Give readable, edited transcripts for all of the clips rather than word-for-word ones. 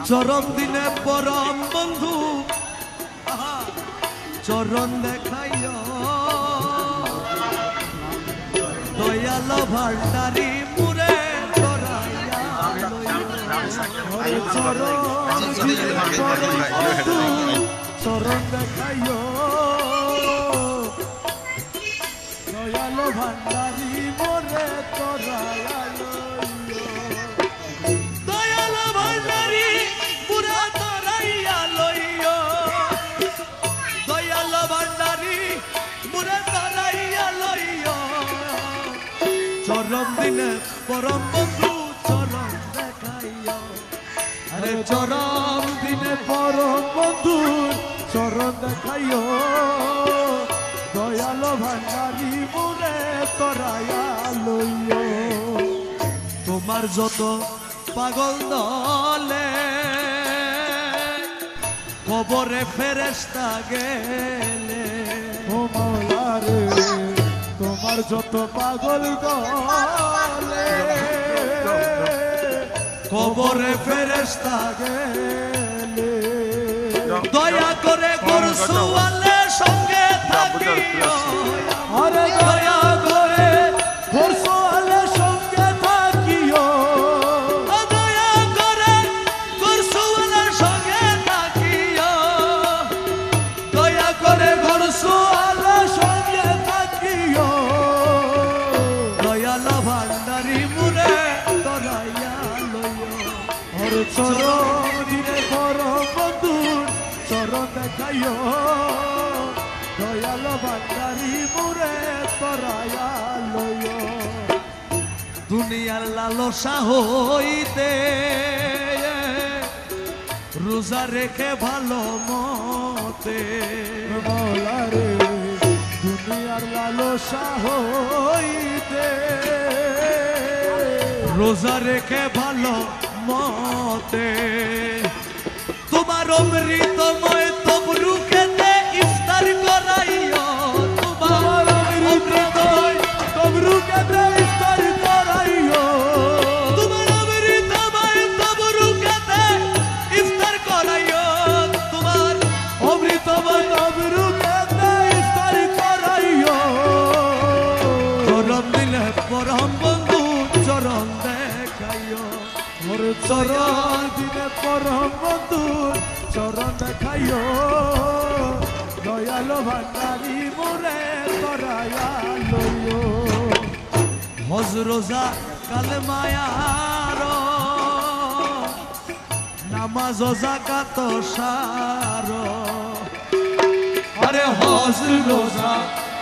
চরম দিনে পরম বন্ধু চরণ দেখাইও দয়াল ভান্ডারি মুরে চরণ দেখাইও দয়াল ভান্ডারি মোরে তোরাইয়া দয়াল ভান্ডারি মুরে তোরাইয়া লইও দয়াল ভান্ডারি মুরে তোরাইয়া লইও চরম দিনে পরম বন্ধু চরণ দেখাইও আরে চরম দিনে পরম বন্ধু চরণ দেখাইও দয়াল ভান্ডারি মুরে তোরাইয়া লইও তোমার যত পাগল দলে কবরে ফেরেশতা গেলে ও মাওলা রে তোমার যত পাগল দলে কবরে ফেরেশতা গেলে দয়া করে গুরসুয়ালে সঙ্গে থাকিও আরে দয়া করে গুরসুয়ালে সঙ্গে থাকিও দয়া করে গুরসুয়ালে সঙ্গে থাকিও দয়া করে গুরসুয়ালে সঙ্গে থাকিও দয়াল ভান্ডারি মুরে তোরাইয়া লইও ওর চরণ দিনে পরম বন্ধু চরণ দেখাইও দয়াল ভান্ডারি মুরে তোরাইয়া লইও দুনিয়ার লালসা হইতে রোজা রেখে ভালো মতে মাওলা রে দুনিয়ার লালসা হইতে রোজা রেখে ভালো মতে তোমার অমৃতময় তবরুকেতে ইফতার করাইও তোমার অমৃতময় তবরুকেতে ইফতার করাইও তোমার অমৃতময় তবরুকেতে ইফতার করাইও তোমার অমৃতময় তবরুকেতে ইফতার করাইও চরণ দিলে পরম বন্ধু চরণ দেখাইও মোর চরণ দিলে পরম বন্ধু চরণ দেখাইও দয়াল ভান্ডারি মোরে তোরাইয়া লইও হজ রোজা কালেমায়ার নামাজ যাকাত সার আরে হজ রোজা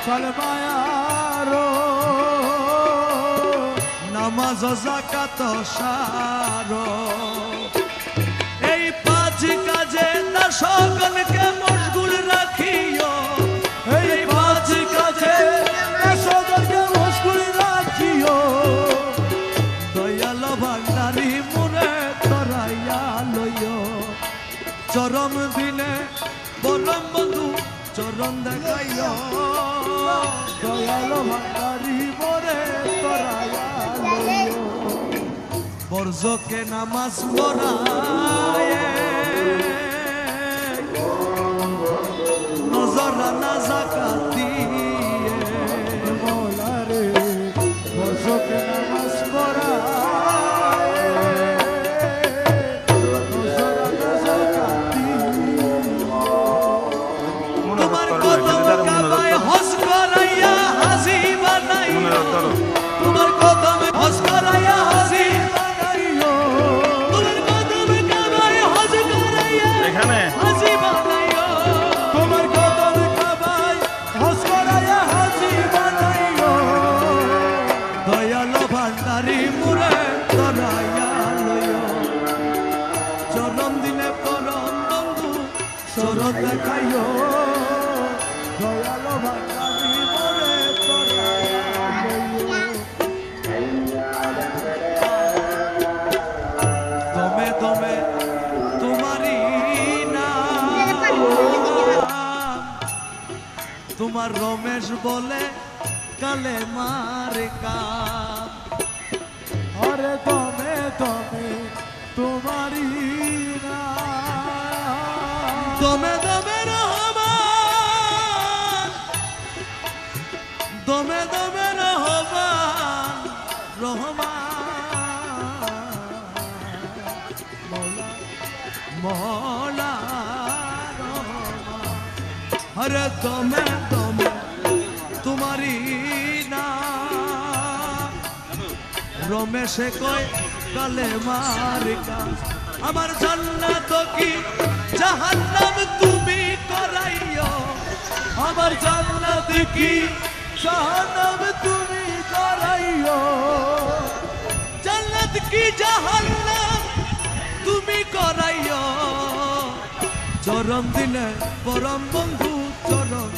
কালেমায়ার নামাজ যাকাত সার এই পাঁচ কাজে না সকলকে মশগুল রাখিও এই পাঁচ কাজে না সকলকে মশগুল রাখিও দয়াল ভান্ডারি মুরে তোরাইয়া লইও চরম দিনে পরম বন্ধু চরণ দেখাইও দয়াল ভান্ডারি মুরে তোরাইয়া লইও বর্জকে নামাজ পড়ায় নজরানা যাকাত দিয়ে মাওলা রে বর্জকে নামাজ পড়ায় নজরানা যাকাত দিয়ে তোমার কদম কাবায় হজ করাইয়া হাজি বানাইও তোমার কদম হজ করাইয়া হাজি ভান্ডারি মুরে তোরাইয়া লইও চরম দিনে পরম বন্ধু চরণ দেখাইও দয়াল ভান্ডারি মুরে তোরাইয়া লইও দমে দমে তোমারি নাম তোমার রমেশ বলে কালে মারে কাম আরে দমে দমে তোমারই না দমে দমে রহমান দমে দমে রহমান রহমান মৌলা রহমান হরে দমে দমে তোমারই না রমেশে কয় কালে মারিকা আমার জান্নাত কি জাহান্নাম তুমি করাইও আমার জান্নাত কি জাহান্নাম তুমি করাইও জান্নাত কি জাহান্নাম তুমি করাইও চরম দিনে পরম বন্ধু চরম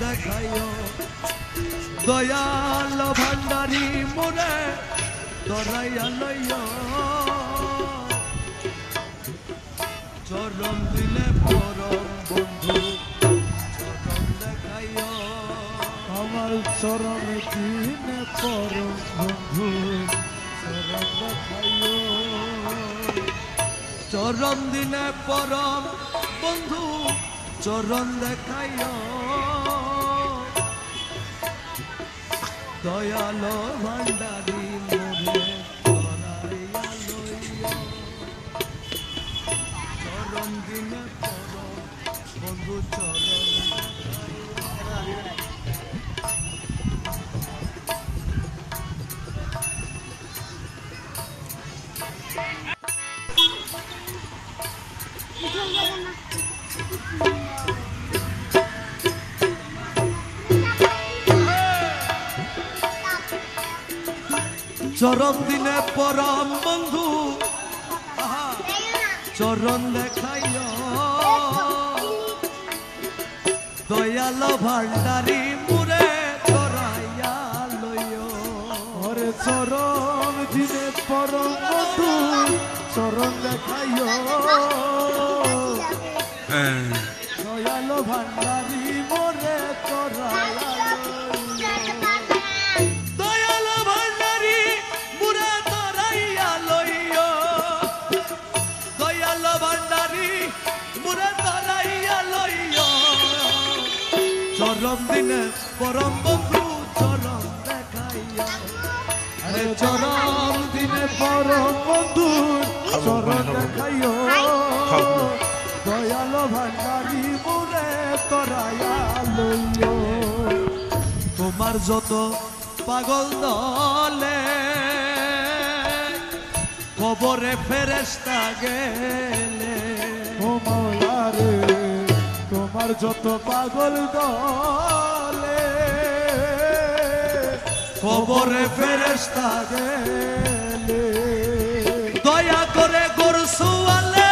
দেখাইও দয়াল ভান্ডারি মোরে দরাইয়া লইয়া চরম দিলে পরম বন্ধু চরম দেখাইয়া আমার চরম দিনে পরম বন্ধু চরম দেখাইও চরম দিনে পরম বন্ধু চরণ দেখাইয়া দয়াল ভান্ডারি মোরে দরাইয়া লইয়া চরম দিনে পরম বন্ধু চরণ চরম দিনে পরম বন্ধু চরণ দেখাইও দয়াল ভান্ডারি মুরে ধরাইয়া লইও ওরে চরম দিনে পরম বন্ধু চরণ দেখাইও দয়াল ভান্ডারি মোরে তরাইয়া দয়াল ভান্ডারি মুরে ধরাইয়া লইও দয়াল ভান্ডারি মুরে ধরাইয়া লইও চরম দিনে পরম বন্ধু চরণ দেখাইয়া আরে চরম দিনে পরম বন্ধু চরণ দেখাইও দয়াল ভান্ডারি মোরে তরাইয়া লইও তোমার যত পাগল দলে কবরে ফেরেশতা গেলে ও মাওলা রে তোমার যত পাগল দলে কবরে ফেরেশতা গেলে দয়া করে গরসওয়ালে